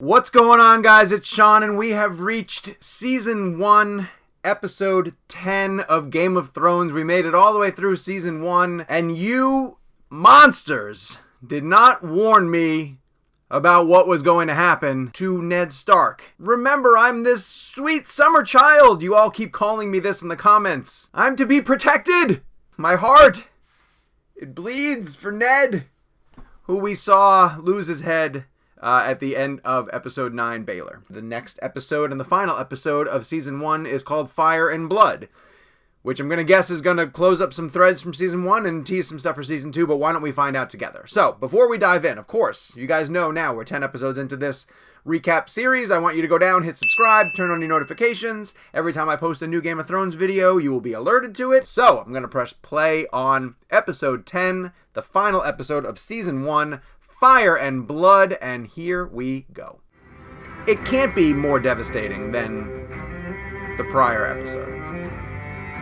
What's going on, guys? It's Sean, and we have reached Season 1, Episode 10 of Game of Thrones. We made it all the way through Season 1, and you monsters did not warn me about what was going to happen to Ned Stark. Remember, I'm this sweet summer child. You all keep calling me this in the comments. I'm to be protected. My heart, it bleeds for Ned, who we saw lose his head at the end of Episode 9, Baylor. The next episode and the final episode of Season 1 is called Fire and Blood, which I'm going to guess is going to close up some threads from Season 1 and tease some stuff for Season 2, but why don't we find out together? So, before we dive in, of course, you guys know now we're 10 episodes into this recap series. I want you to go down, hit subscribe, turn on your notifications. Every time I post a new Game of Thrones video, you will be alerted to it. So, I'm going to press play on Episode 10, the final episode of Season 1, Fire and Blood, and here we go. It can't be more devastating than the prior episode.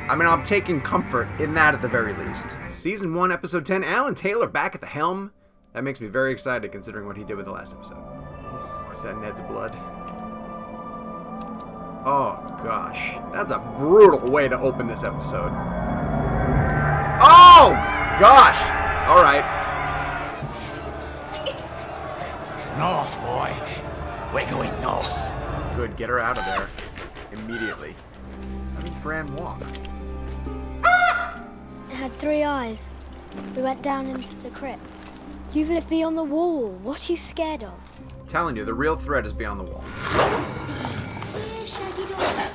I mean, I'm taking comfort in that at the very least. Season 1, Episode 10, Alan Taylor back at the helm. That makes me very excited considering what he did with the last episode. Oh, is that Ned's blood? Oh, gosh. That's a brutal way to open this episode. Oh, gosh. All right. North, boy. We're going north. Good, get her out of there. Immediately. How does Bran walk? It had 3 eyes. We went down into the crypt. You've lived beyond the wall. What are you scared of? I'm telling you, the real threat is beyond the wall. Here, Shaggy Dog.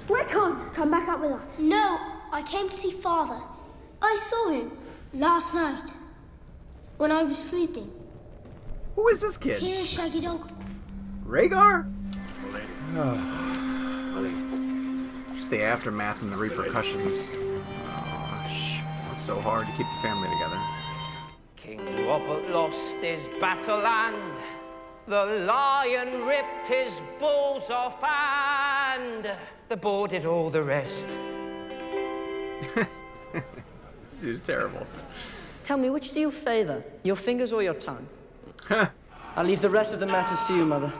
Rickon, come back up with us. No, I came to see Father. I saw him last night when I was sleeping. Who is this kid? Here, Shaggy Dog. Rhaegar? Just the aftermath and the repercussions. Oh, it's so hard to keep the family together. King Robert lost his battle and the lion ripped his balls off and the boar did all the rest. This dude's terrible. Tell me, which do you favor, your fingers or your tongue? I'll leave the rest of the matters to you, Mother.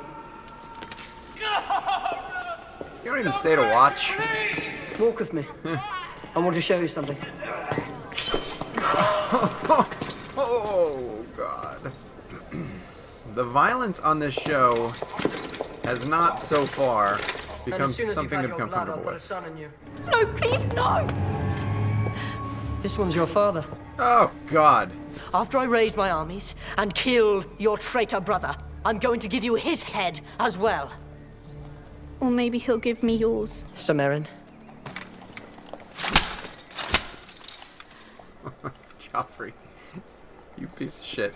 You don't even stay to watch. Walk with me. I want to show you something. Oh, God. The violence on this show has not so far become something to become comfortable with. No, please, no! This one's your father. Oh, God. After I raise my armies and kill your traitor brother, I'm going to give you his head as well. Or maybe he'll give me yours. Samarin. Joffrey. You piece of shit.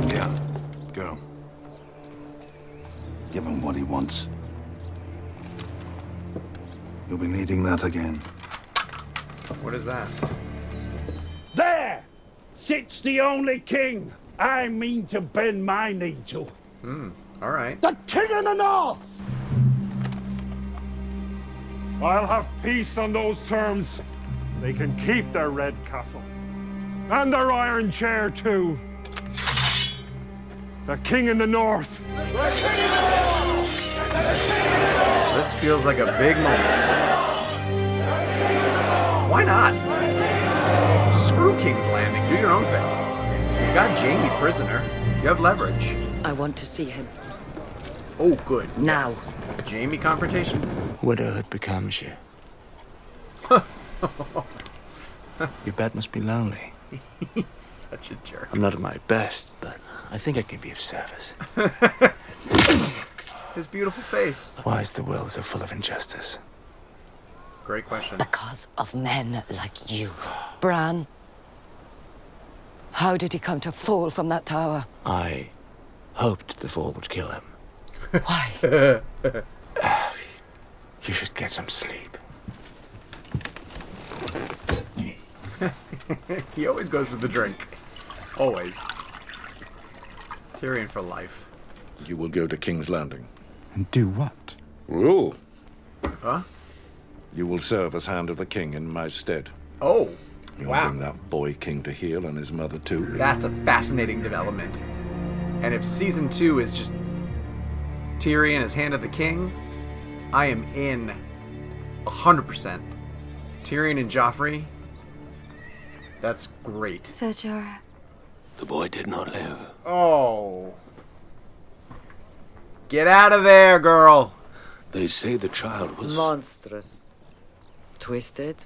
Yeah, go. Give him what he wants. You'll be needing that again. What is that? There sits the only king I mean to bend my knee to. All right. The king of the north! I'll have peace on those terms. They can keep their red castle. And their iron chair, too. The king in the north. This feels like a big moment. Why not? Screw King's Landing. Do your own thing. You got Jaime prisoner. You have leverage. I want to see him. Oh, good. Now. Yes. Jaime confrontation? Widowhood becomes you. Your bed must be lonely. He's such a jerk. I'm not at my best, but I think I can be of service. His beautiful face. Why is the world so full of injustice? Great question. Because of men like you. Bran, how did he come to fall from that tower? I hoped the fall would kill him. Why? You should get some sleep. He always goes with the drink. Always. Tyrion for life. You will go to King's Landing. And do what? Rule. Huh? You will serve as Hand of the King in my stead. Oh, You'll wow. bring that boy king to heel and his mother too. That's a fascinating development. And if season 2 is just Tyrion as Hand of the King, I am in 100%. Tyrion and Joffrey, that's great. Sir Jorah. The boy did not live. Oh. Get out of there, girl. They say the child was... Monstrous. Twisted.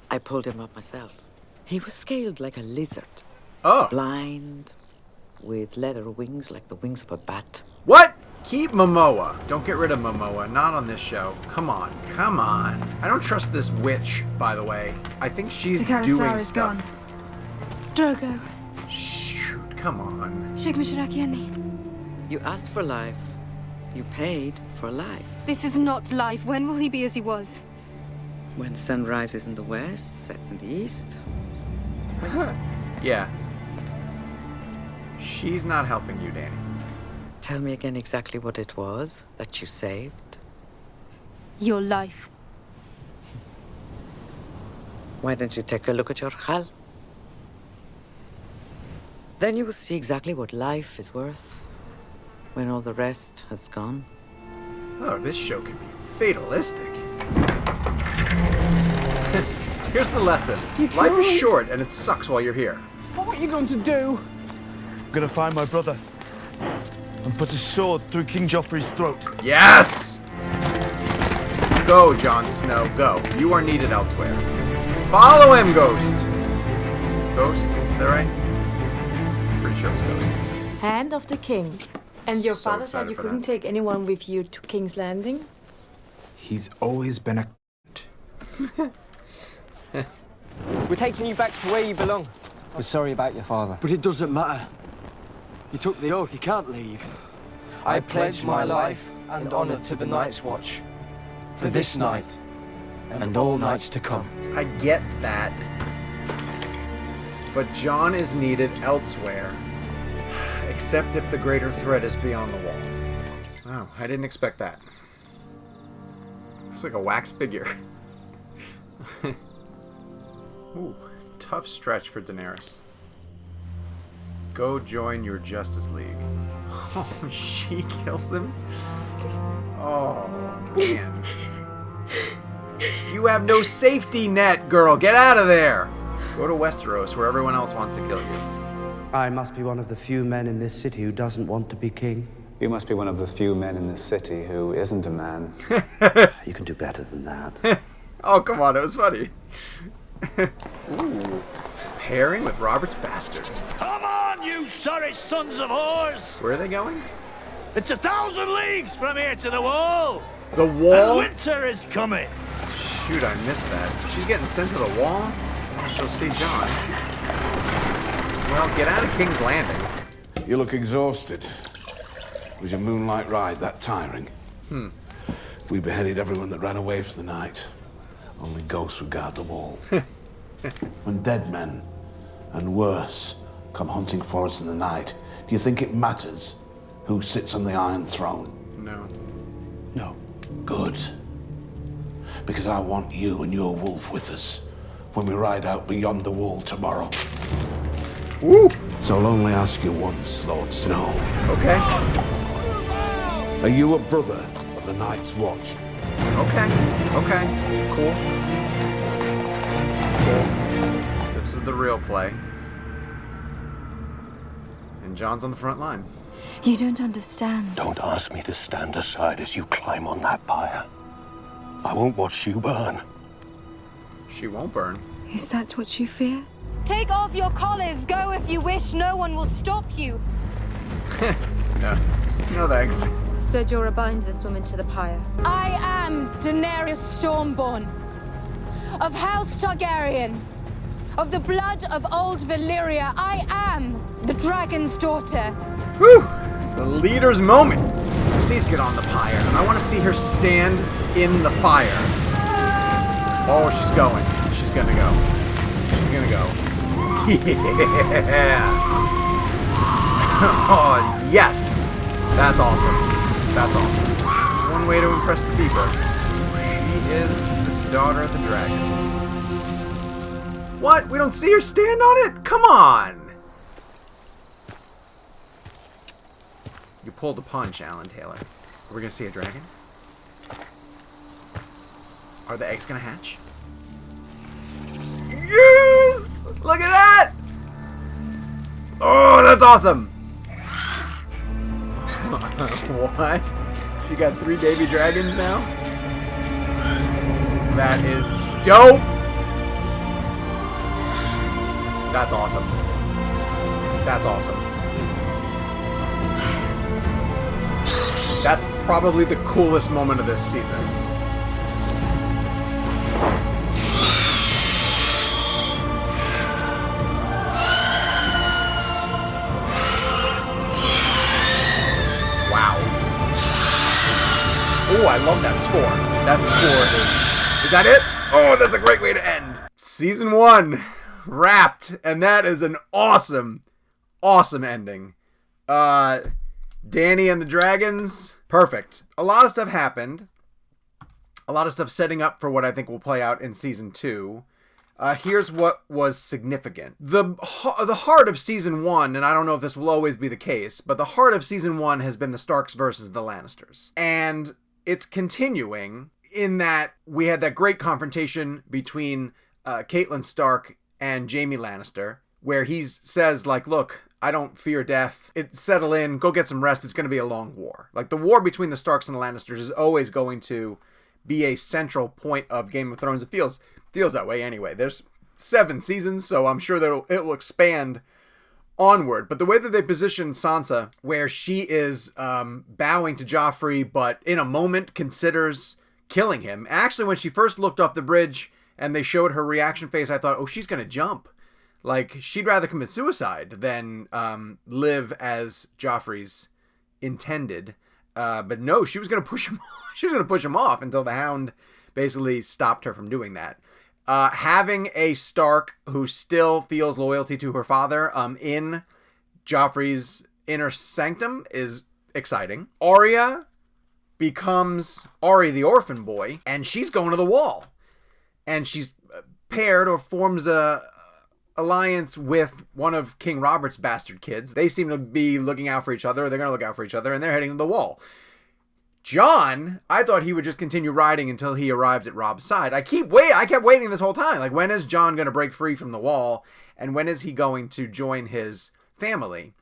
I pulled him up myself. He was scaled like a lizard. Oh. Blind, with leather wings like the wings of a bat. What? Keep Momoa. Don't get rid of Momoa. Not on this show. Come on. Come on. I don't trust this witch, by the way. I think she's The doing Kalasar is stuff. gone. Drogo. Shoot, come on. Sheikh Mishrakiani. You asked for life. You paid for life. This is not life. When will he be as he was? When the sun rises in the west, sets in the east. Yeah. She's not helping you, Danny. Tell me again exactly what it was that you saved. Your life. Why don't you take a look at your hull? Then you will see exactly what life is worth when all the rest has gone. Oh, this show can be fatalistic. Here's the lesson. Life is short and it sucks while you're here. What are you going to do? I'm gonna find my brother and put a sword through King Joffrey's throat. Yes! Go, Jon Snow, go. You are needed elsewhere. Follow him, Ghost! Ghost? Is that right? Pretty sure it was Ghost. Hand of the King. And your So father said excited you for couldn't that. take anyone with you to King's Landing? He's always been a... We're taking you back to where you belong. We're sorry about your father. But it doesn't matter. You took the oath, you can't leave. I pledge my life and honor to the Night's Watch for this night and all nights to come. I get that. But Jon is needed elsewhere. Except if the greater threat is beyond the wall. Oh, I didn't expect that. Looks like a wax figure. Ooh, tough stretch for Daenerys. Go join your Justice League. Oh, she kills him? Oh, man. You have no safety net, girl. Get out of there. Go to Westeros, where everyone else wants to kill you. I must be one of the few men in this city who doesn't want to be king. You must be one of the few men in this city who isn't a man. You can do better than that. Oh, come on. It was funny. Ooh. Pairing with Robert's bastard. Come on, you sorry sons of whores! Where are they going? It's 1,000 leagues from here to the wall! The wall? And winter is coming! Shoot, I missed that. She's getting sent to the wall? She'll see Jon. Well, get out of King's Landing. You look exhausted. Was your moonlight ride that tiring? We beheaded everyone that ran away for the night. Only ghosts would guard the wall. When dead men, and worse, come hunting for us in the night, do you think it matters who sits on the Iron Throne? No. No. Good. Because I want you and your wolf with us when we ride out beyond the wall tomorrow. Woo! So I'll only ask you once, Lord Snow. Okay. Are you a brother of the Night's Watch? Okay. Okay. Cool. Cool. This is the real play. And Jon's on the front line. You don't understand. Don't ask me to stand aside as you climb on that pyre. I won't watch you burn. She won't burn. Is that what you fear? Take off your collars. Go if you wish. No one will stop you. No. No thanks. Sir Jorah, bind this woman to the pyre. I am Daenerys Stormborn, of House Targaryen, of the blood of old Valyria. I am the dragon's daughter. Whew! It's a leader's moment. Please get on the pyre. I want to see her stand in the fire. Oh, she's going. She's gonna go. She's gonna go. Yeah! Oh, yes! That's awesome. That's awesome. It's one way to impress the people. She is the daughter of the dragons. What? We don't see her stand on it? Come on! You pulled a punch, Alan Taylor. Are we gonna see a dragon? Are the eggs gonna hatch? Yes! Look at that! Oh, that's awesome! What? She got 3 baby dragons now? That is dope! That's awesome. That's awesome. That's probably the coolest moment of this season. Wow. Oh, I love that score. That score is that it? Oh, that's a great way to end. Season 1 wrapped, and that is an awesome, awesome ending. Dany and the dragons, perfect. A lot of stuff happened. A lot of stuff setting up for what I think will play out in season 2. Here's what was significant. The heart of season 1, and I don't know if this will always be the case, but the heart of season 1 has been the Starks versus the Lannisters. And it's continuing in that we had that great confrontation between Catelyn Stark and Jaime Lannister, where he says, like, look, I don't fear death. Settle in, go get some rest. It's going to be a long war. Like, the war between the Starks and the Lannisters is always going to be a central point of Game of Thrones. It feels that way anyway. There's 7 seasons, so I'm sure that it will expand onward. But the way that they position Sansa, where she is bowing to Joffrey, but in a moment considers killing him. Actually, when she first looked off the bridge and they showed her reaction face, I thought, oh, she's going to jump. Like, she'd rather commit suicide than live as Joffrey's intended. But no, she was going to push him. She was going to push him off until the Hound basically stopped her from doing that. Having a Stark who still feels loyalty to her father in Joffrey's inner sanctum is exciting. Arya becomes Arya the orphan boy, and she's going to the Wall. And she's paired or forms a alliance with one of King Robert's bastard kids. They seem to be looking out for each other. They're going to look out for each other, and they're heading to the Wall. Jon, I thought he would just continue riding until he arrived at Rob's side. I kept waiting this whole time. Like, when is Jon going to break free from the Wall? And when is he going to join his family?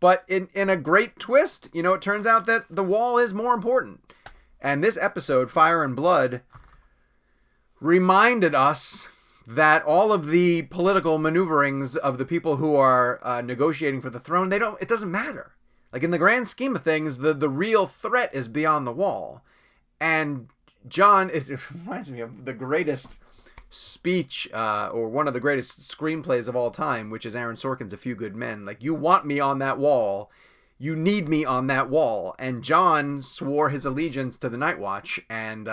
But in a great twist, it turns out that the Wall is more important. And this episode, Fire and Blood, reminded us that all of the political maneuverings of the people who are negotiating for the throne, it doesn't matter. Like, in the grand scheme of things, the real threat is beyond the Wall. And Jon, it reminds me of the greatest speech, or one of the greatest screenplays of all time, which is Aaron Sorkin's A Few Good Men. Like, you want me on that wall. You need me on that wall. And Jon swore his allegiance to the Night Watch, and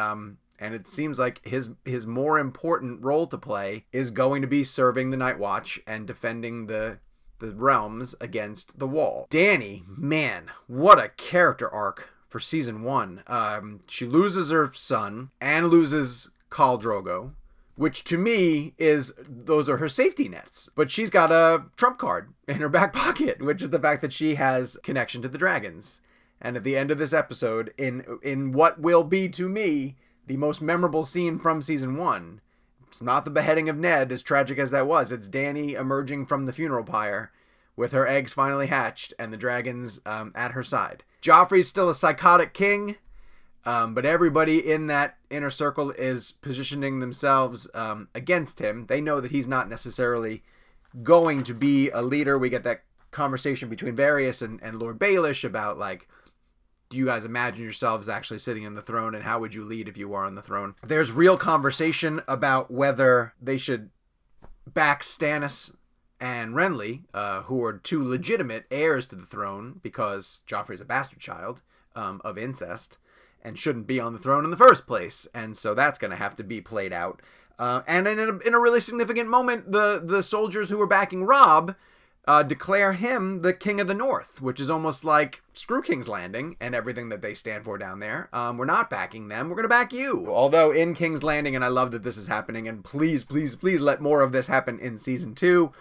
it seems like his more important role to play is going to be serving the Night Watch and defending the realms against the Wall. Dany, man, what a character arc for season 1. She loses her son and loses Khal Drogo, which to me those are her safety nets. But she's got a trump card in her back pocket, which is the fact that she has connection to the dragons. And at the end of this episode, in what will be to me the most memorable scene from season 1, it's not the beheading of Ned, as tragic as that was. It's Dany emerging from the funeral pyre with her eggs finally hatched and the dragons at her side. Joffrey's still a psychotic king, but everybody in that inner circle is positioning themselves against him. They know that he's not necessarily going to be a leader. We get that conversation between Varys and Lord Baelish about, like, do you guys imagine yourselves actually sitting on the throne, and how would you lead if you were on the throne? There's real conversation about whether they should back Stannis and Renly, who are 2 legitimate heirs to the throne, because Joffrey's a bastard child of incest and shouldn't be on the throne in the first place. And so that's going to have to be played out. And in a really significant moment, the soldiers who were backing Robb declare him the King of the North, which is almost like screw King's Landing and everything that they stand for down there. We're not backing them. We're going to back you. Although in King's Landing, and I love that this is happening, and please, please, please let more of this happen in season 2.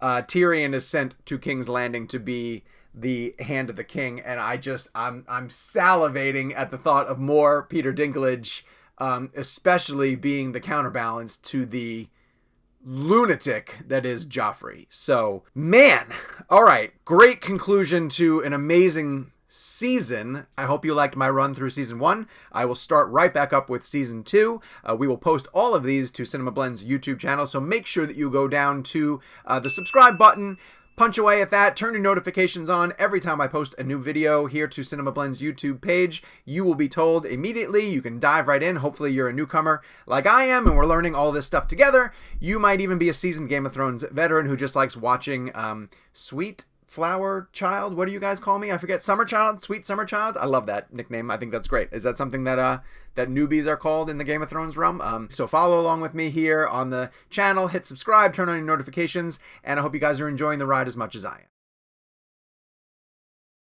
Tyrion is sent to King's Landing to be the Hand of the King, and I'm salivating at the thought of more Peter Dinklage, especially being the counterbalance to the lunatic that is Joffrey. So, man, all right, great conclusion to an amazing season. I hope you liked my run through season 1. I will start right back up with season 2. We will post all of these to CinemaBlend's YouTube channel, so make sure that you go down to the subscribe button, punch away at that, turn your notifications on. Every time I post a new video here to CinemaBlend's YouTube page, you will be told immediately. You can dive right in. Hopefully you're a newcomer like I am, and we're learning all this stuff together. You might even be a seasoned Game of Thrones veteran who just likes watching Sweet Flower Child. What do you guys call me? I forget. Summer Child? Sweet Summer Child? I love that nickname. I think that's great. Is that something that that newbies are called in the Game of Thrones realm? So follow along with me here on the channel. Hit subscribe, turn on your notifications, and I hope you guys are enjoying the ride as much as I am.